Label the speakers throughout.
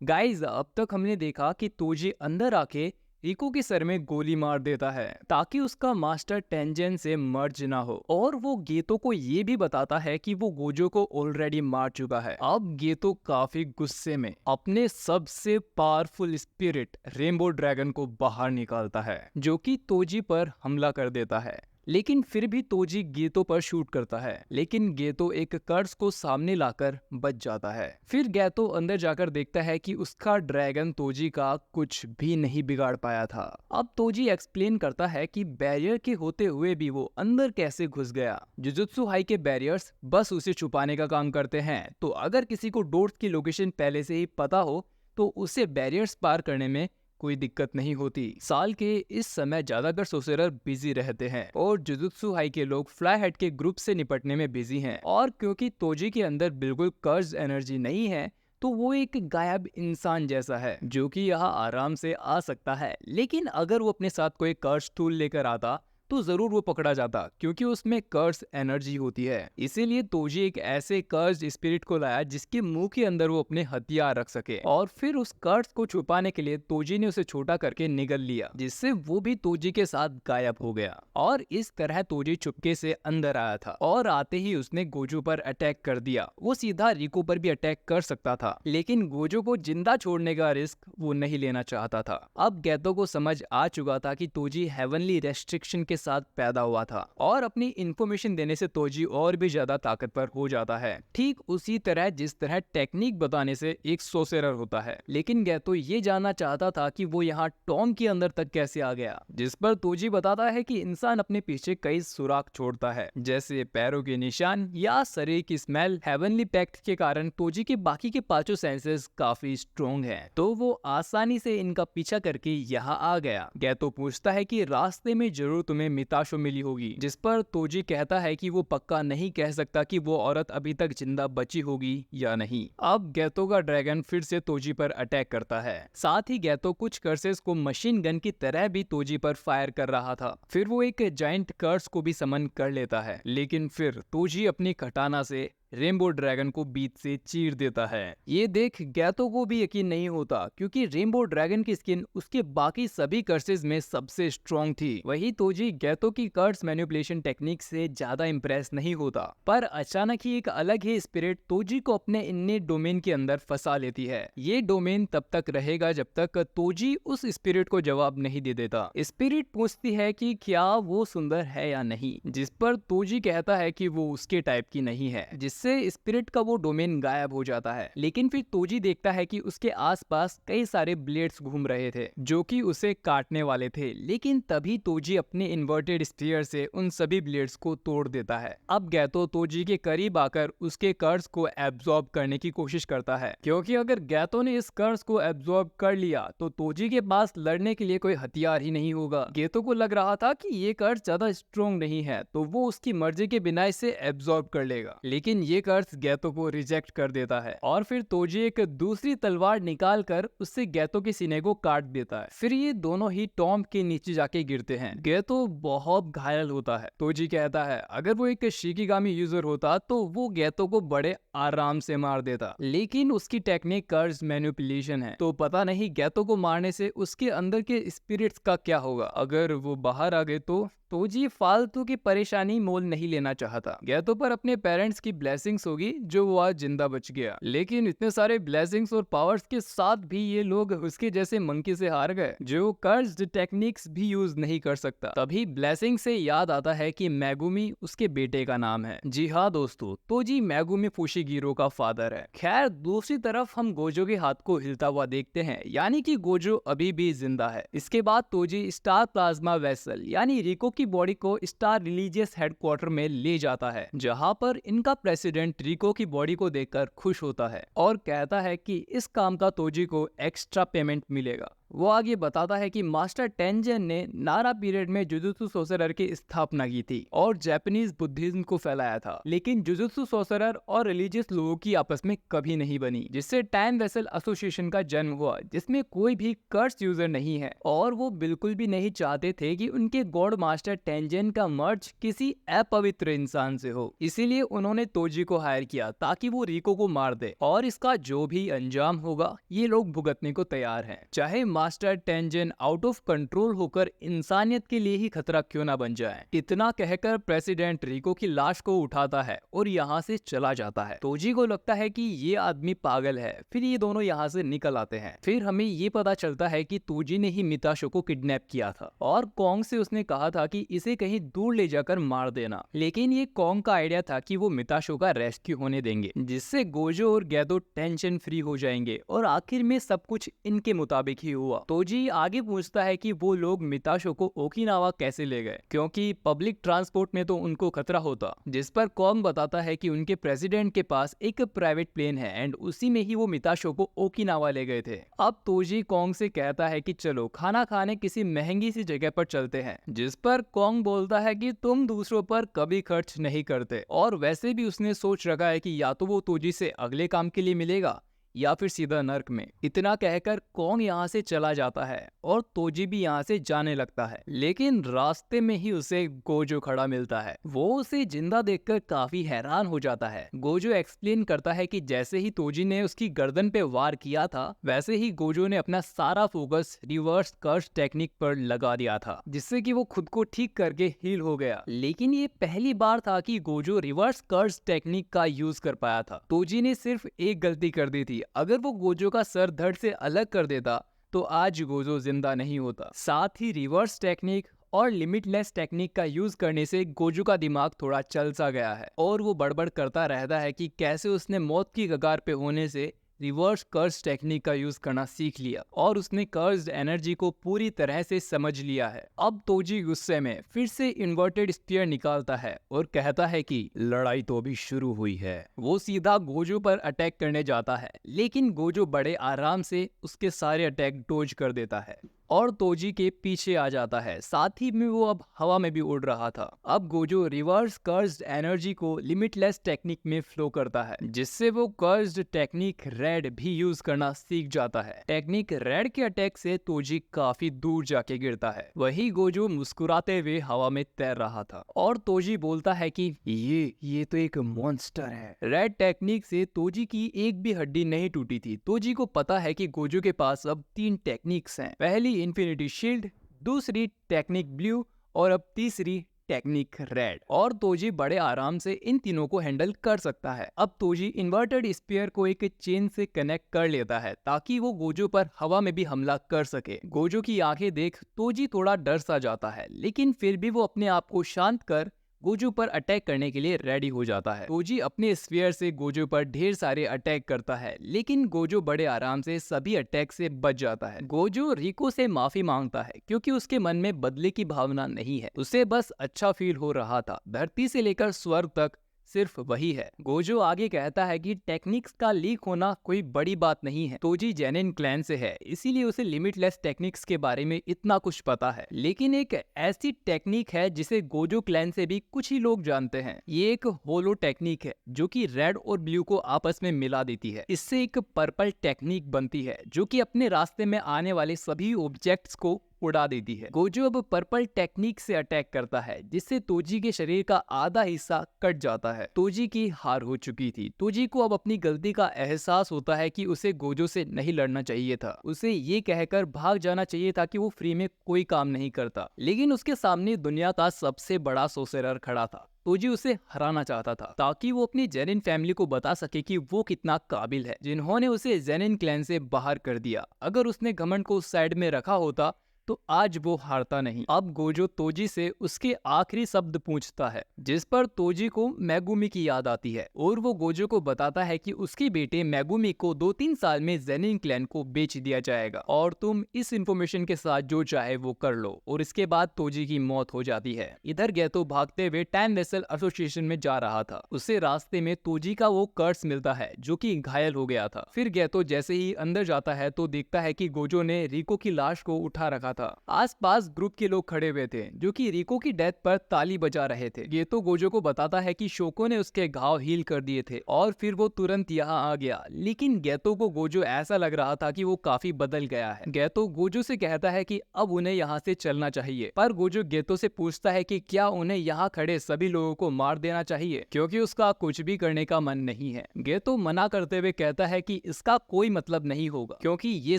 Speaker 1: Guys, अब तक हमने देखा कि तोजी अंदर आके रिको के सर में गोली मार देता है ताकि उसका मास्टर टेंजेन से मर्ज ना हो, और वो गेतो को ये भी बताता है कि वो गोजो को ऑलरेडी मार चुका है। अब गेतो काफी गुस्से में अपने सबसे पावरफुल स्पिरिट रेनबो ड्रैगन को बाहर निकालता है, जो कि तोजी पर हमला कर देता है। लेकिन फिर भी तोजी गेतो पर शूट करता है, लेकिन गेतो एक कर्स को सामने लाकर बच जाता है। फिर गेतो अंदर जाकर देखता है कि उसका ड्रैगन तोजी का कुछ भी नहीं बिगाड़ पाया था। अब तोजी एक्सप्लेन करता है कि बैरियर के होते हुए भी वो अंदर कैसे घुस गया। जुजुत्सु हाई के बैरियर्स बस उसे छुपाने का काम करते हैं, तो अगर किसी को डोर्स की लोकेशन पहले से ही पता हो तो उसे बैरियर्स पार करने में कोई दिक्कत नहीं होती। साल के इस समय ज्यादातर सोसेरर बिजी रहते हैं और जुजुत्सु हाई के लोग फ्लाई हेड के ग्रुप से निपटने में बिजी हैं। और क्योंकि तोजी के अंदर बिल्कुल कर्ज एनर्जी नहीं है, तो वो एक गायब इंसान जैसा है जो कि यहाँ आराम से आ सकता है। लेकिन अगर वो अपने साथ कोई कर्ज टूल लेकर आता तो जरूर वो पकड़ा जाता, क्योंकि उसमें कर्ज एनर्जी होती है। इसीलिए तोजी एक ऐसे कर्ज स्पिरिट को लाया जिसके मुंह के अंदर वो अपने हथियार रख सके, और फिर उस कर्ज को छुपाने के लिए तोजी ने उसे छोटा करके निगल लिया, जिससे वो भी तोजी के साथ गायब हो गया। और इस तरह तोजी चुपके से अंदर आया था, और आते ही उसने गोजो पर अटैक कर दिया। वो सीधा रिको पर भी अटैक कर सकता था, लेकिन गोजो को जिंदा छोड़ने का रिस्क वो नहीं लेना चाहता था। अब गेतो को समझ आ चुका था कि तोजी हेवनली रेस्ट्रिक्शन के साथ पैदा हुआ था, और अपनी इंफॉर्मेशन देने से तोजी और भी ज्यादा ताकतवर हो जाता है, ठीक उसी तरह जिस तरह टेक्निक बताने से एक सोसेरर होता है। लेकिन गेतो ये जानना चाहता था कि वो यहाँ टॉम के अंदर तक कैसे आ गया, जिस पर तोजी बताता है कि इंसान अपने पीछे कई सुराग छोड़ता है, जैसे पैरों के निशान या शरीर की स्मेल। हेवनली पैक्ट के कारण तोजी के बाकी के पांचों सेंसेस काफी स्ट्रॉन्ग हैं, तो वो आसानी से इनका पीछा करके यहाँ आ गया। गेतो पूछता है कि रास्ते में जरूर तुम्हें मिताशो मिली होगी, जिस पर तोजी कहता है कि वो पक्का नहीं कह सकता कि वो औरत अभी तक जिंदा बची होगी या नहीं। अब गेतो का ड्रैगन फिर से तोजी पर अटैक करता है। साथ ही गेतो कुछ कर्सेस को मशीन गन की तरह भी तोजी पर फायर कर रहा था। फिर वो एक जाइंट कर्स को भी समन कर लेता है, लेकिन फिर तोजी अपनी कटाना से रेनबो ड्रैगन को बीच से चीर देता है। ये देख गेतो को भी यकीन नहीं होता, क्योंकि रेनबो ड्रैगन की स्किन उसके बाकी सभी कर्सेस में सबसे स्ट्रॉन्ग थी। वही तोजी गेतो की कर्स मैनिपुलेशन टेक्निक से ज्यादा इंप्रेस नहीं होता, पर अचानक ही एक अलग ही स्पिरिट तोजी को अपने इन्ने डोमेन के अंदर फंसा लेती है। ये डोमेन तब तक रहेगा जब तक तोजी उस स्पिरिट को जवाब नहीं दे देता। स्पिरिट पूछती है कि क्या वो सुंदर है या नहीं, जिस पर तोजी कहता है कि वो उसके टाइप की नहीं है, जिससे स्पिरिट का वो डोमेन गायब हो जाता है। लेकिन फिर तोजी देखता है कि उसके आसपास कई सारे ब्लेड्स घूम रहे थे जो कि उसे काटने वाले थे, लेकिन तभी तोजी अपने इन्वर्टेड स्फीयर से उन सभी ब्लेड्स को तोड़ देता है। अब गैतो तोजी के करीब आकर उसके कर्ज को एब्जॉर्ब करने की कोशिश करता है, क्योंकि अगर गैतो ने इस कर्ज को एब्जॉर्ब कर लिया तो तोजी के पास लड़ने के लिए कोई हथियार ही नहीं होगा। गेतो को लग रहा था कि ये कर्ज ज्यादा स्ट्रॉन्ग नहीं है, तो वो उसकी मर्जी के बिना इसे एब्जॉर्ब कर लेगा, लेकिन ये कर्ज गेतो को रिजेक्ट कर देता है। और फिर तोजी एक दूसरी तलवार निकाल कर उससे गेतो के सीने को काट देता है। फिर ये दोनों ही टॉम के नीचे जाके गिरते हैं। गेतो बहुत घायल होता है। तोजी कहता है अगर वो एक शिकिगामी यूजर होता तो वो गेतो को बड़े आराम से मार देता, लेकिन उसकी टेक्निक कर्ज मैनिपुलेशन है, तो पता नहीं गेतो को मारने से उसके अंदर के स्पिरिट्स का क्या होगा। अगर वो बाहर आ गए तो तोजी फालतू की परेशानी मोल नहीं लेना चाहता। गेतो पर अपने पेरेंट्स की ब्लेसिंग्स होगी जो वो आज जिंदा बच गया, लेकिन इतने सारे ब्लेसिंग्स और पावर्स के साथ भी ये लोग उसके जैसे मंकी से हार गए जो कर्ज टेक्निक्स भी यूज नहीं कर सकता। तभी ब्लेसिंग से याद आता है कि मैगुमी उसके बेटे का नाम है। जी हाँ दोस्तों, तोजी मैगुमी फुशिगिरो का फादर है। खैर दूसरी तरफ हम गोजो के हाथ को हिलता हुआ देखते हैं, यानी कि गोजो अभी भी जिंदा है। इसके बाद तोजी स्टार प्लाज्मा वेसल यानी रिको की बॉडी को स्टार रिलीजियस हेडक्वार्टर में ले जाता है, जहां पर इनका प्रेसिडेंट रिको की बॉडी को देखकर खुश होता है और कहता है कि इस काम का तोजी को एक्स्ट्रा पेमेंट मिलेगा। वो आगे बताता है कि मास्टर टेंजन ने नारा पीरियड में जुजुत्सु सोर्सरर की स्थापना की थी और जापानीज बुद्धिज्म को फैलाया था, लेकिन जुजुत्सु सोर्सरर और रिलीजियस लोगों की आपस में कभी नहीं बनी, जिससे टाइम वेसल एसोसिएशन का जन्म हुआ, जिसमें कोई भी कर्स यूजर नहीं है और वो बिल्कुल भी नहीं चाहते थे कि उनके गॉड मास्टर टेंजन का मर्ज किसी अपवित्र इंसान से हो। इसीलिए उन्होंने तोजी को हायर किया ताकि वो रिको को मार दे, और इसका जो भी अंजाम होगा ये लोग भुगतने को तैयार हैं, चाहे master tangent out of control होकर इंसानियत के लिए ही खतरा क्यों ना बन जाए। इतना कहकर प्रेसिडेंट रिको की लाश को उठाता है और यहाँ से चला जाता है। तोजी को लगता है कि ये आदमी पागल है, फिर ये दोनों यहाँ से निकल आते हैं। फिर हमें ये पता चलता है कि तोजी ने ही मिताशो को किडनैप किया था और कोंग से उसने कहा था कि इसे कहीं दूर ले जाकर मार देना, लेकिन ये कोंग का आइडिया था कि वो मिताशो का रेस्क्यू होने देंगे, जिससे गोजो और गैदो टेंशन फ्री हो जाएंगे और आखिर में सब कुछ इनके मुताबिक ही हुआ। तोजी आगे पूछता है कि वो लोग मिताशो को ओकिनावा कैसे ले गए, क्योंकि पब्लिक ट्रांसपोर्ट में तो उनको खतरा होता, जिस पर कोंग बताता है कि उनके प्रेसिडेंट के पास एक प्राइवेट प्लेन है एंड उसी में ही वो मिताशो को ओकिनावा ले गए थे। अब तोजी कोंग से कहता है कि चलो खाना खाने किसी महंगी सी जगह पर चलते हैं, जिस पर कोंग बोलता है कि तुम दूसरों पर कभी खर्च नहीं करते, और वैसे भी उसने सोच रखा है कि या तो वो तोजी से अगले काम के लिए मिलेगा या फिर सीधा नर्क में। इतना कहकर कोंग यहाँ से चला जाता है और तोजी भी यहाँ से जाने लगता है, लेकिन रास्ते में ही उसे गोजो खड़ा मिलता है। वो उसे जिंदा देखकर काफी हैरान हो जाता है। गोजो एक्सप्लेन करता है कि जैसे ही तोजी ने उसकी गर्दन पे वार किया था, वैसे ही गोजो ने अपना सारा फोकस रिवर्स कर्स टेक्निक पर लगा दिया था, जिससे कि वो खुद को ठीक करके हील हो गया। लेकिन ये पहली बार था कि गोजो रिवर्स कर्स टेक्निक का यूज कर पाया था। तोजी ने सिर्फ एक गलती कर दी थी, अगर वो गोजो का सर धड़ से अलग कर देता तो आज गोजो जिंदा नहीं होता। साथ ही रिवर्स टेक्निक और लिमिटलेस टेक्निक का यूज करने से गोजो का दिमाग थोड़ा चल सा गया है और वो बड़बड़ करता रहता है कि कैसे उसने मौत की कगार पे होने से रिवर्स कर्स टेक्निक का यूज करना सीख लिया और उसने कर्स्ड एनर्जी को पूरी तरह से समझ लिया है। अब तोजी गुस्से में फिर से इन्वर्टेड स्पीयर निकालता है और कहता है कि लड़ाई तो अभी शुरू हुई है। वो सीधा गोजो पर अटैक करने जाता है, लेकिन गोजो बड़े आराम से उसके सारे अटैक डोज कर देता है और तोजी के पीछे आ जाता है। साथ ही में वो अब हवा में भी उड़ रहा था। अब गोजो रिवर्स कर्स्ड एनर्जी को लिमिटलेस टेक्निक में फ्लो करता है, जिससे वो कर्स्ड टेक्निक रेड भी यूज करना सीख जाता है। टेक्निक रेड के अटैक से तोजी काफी दूर जाके गिरता है। वही गोजो मुस्कुराते हुए हवा में तैर रहा था और तोजी बोलता है कि ये तो एक मॉन्स्टर है। रेड टेक्निक से तोजी की एक भी हड्डी नहीं टूटी थी। तोजी को पता है कि गोजो के पास अब 3 टेक्निक्स हैं। पहली इन्फिनिटी शील्ड, दूसरी टेक्निक ब्लू और अब तीसरी टेक्निक रेड, और तोजी बड़े आराम से इन तीनों को हैंडल कर सकता है। अब तोजी इन्वर्टेड स्पीयर को एक चेन से कनेक्ट कर लेता है ताकि वो गोजो पर हवा में भी हमला कर सके। गोजो की आंखें देख तोजी थोड़ा डर सा जाता है, लेकिन फिर भी वो अपने आप को शांत कर गोजो पर अटैक करने के लिए रेडी हो जाता है। तोजी अपने स्फीयर से गोजो पर ढेर सारे अटैक करता है, लेकिन गोजो बड़े आराम से सभी अटैक से बच जाता है। गोजो रिको से माफी मांगता है क्योंकि उसके मन में बदले की भावना नहीं है, उसे बस अच्छा फील हो रहा था। धरती से लेकर स्वर्ग तक सिर्फ वही है। गोजो आगे कहता है कि टेक्निक्स का लीक होना कोई बड़ी बात नहीं है। तोजी जेनिन क्लैन से है, इसीलिए उसे लिमिटलेस टेक्निक्स के बारे में इतना कुछ पता है, लेकिन एक ऐसी टेक्निक है जिसे गोजो क्लैन से भी कुछ ही लोग जानते हैं। ये एक होलो टेक्निक है जो कि रेड और ब्लू को आपस में मिला देती है। इससे एक पर्पल टेक्निक बनती है जो कि अपने रास्ते में आने वाले सभी ऑब्जेक्ट्स को उड़ा देती है। गोजो अब पर्पल टेक्निक से अटैक करता है, जिससे तोजी के शरीर का आधा हिस्सा कट जाता है। तोजी की हार हो चुकी थी। तोजी को अब अपनी गलती का एहसास होता है कि उसे गोजो से नहीं लड़ना चाहिए था। उसे ये कहकर भाग जाना चाहिए था कि वो फ्री में कोई काम नहीं करता, लेकिन उसके सामने दुनिया का सबसे बड़ा सोर्सरर खड़ा था। तोजी उसे हराना चाहता था ताकि वो अपनी जेनिन फैमिली को बता सके कि वो कितना काबिल है, जिन्होंने उसे जेनिन क्लैन से बाहर कर दिया। अगर उसने घमंड को साइड में रखा होता तो आज वो हारता नहीं। अब गोजो तोजी से उसके आखिरी शब्द पूछता है, जिस पर तोजी को मैगुमी की याद आती है और वो गोजो को बताता है कि उसके बेटे मैगुमी को 2-3 साल में जेनिन क्लैन को बेच दिया जाएगा और तुम इस इंफॉर्मेशन के साथ जो चाहे वो कर लो। और इसके बाद तोजी की मौत हो जाती है। इधर गेतो भागते हुए टाइम वेसल एसोसिएशन में जा रहा था। उसे रास्ते में तोजी का वो कर्स मिलता है जो कि घायल हो गया था। फिर गेतो जैसे ही अंदर जाता है तो देखता है कि गोजो ने रिको की लाश को उठा रखा था। आसपास ग्रुप के लोग खड़े हुए थे जो कि रिको की डेथ पर ताली बजा रहे थे। गेतो गोजो को बताता है कि शोको ने उसके घाव हील कर दिए थे और फिर वो तुरंत यहाँ आ गया। लेकिन गेतो को गोजो ऐसा लग रहा था कि वो काफी बदल गया है। गेतो गोजो से कहता है कि अब उन्हें यहाँ से चलना चाहिए, पर गोजो गेतो से पूछता है कि क्या उन्हें यहाँ खड़े सभी लोगों को मार देना चाहिए, क्योंकि उसका कुछ भी करने का मन नहीं है। गेतो मना करते हुए कहता है कि इसका कोई मतलब नहीं होगा, क्योंकि ये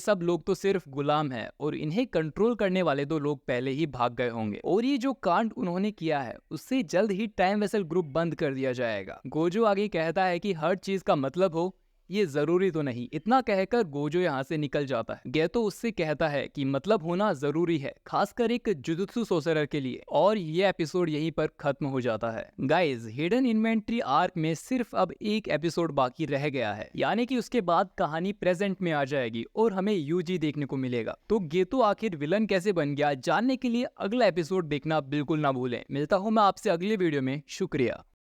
Speaker 1: सब लोग तो सिर्फ गुलाम हैं और इन्हें कंट्रोल करने वाले दो लोग पहले ही भाग गए होंगे और ये जो कांड उन्होंने किया है उससे जल्द ही टाइम वेसल ग्रुप बंद कर दिया जाएगा। गोजो आगे कहता है कि हर चीज का मतलब हो ये जरूरी तो नहीं। इतना कहकर गोजो यहाँ से निकल जाता है। गेतो उससे कहता है कि मतलब होना जरूरी है, खासकर एक जुजुत्सु सोर्सरर के लिए। और ये एपिसोड यहीं पर खत्म हो जाता है। गाइज, हिडन इन्वेंट्री आर्क में सिर्फ अब एक एपिसोड बाकी रह गया है, यानी कि उसके बाद कहानी प्रेजेंट में आ जाएगी और हमें यूजी देखने को मिलेगा। तो गेतो आखिर विलन कैसे बन गया, जानने के लिए अगला एपिसोड देखना बिल्कुल ना भूलें। मिलता हूँ मैं आपसे अगले वीडियो में। शुक्रिया।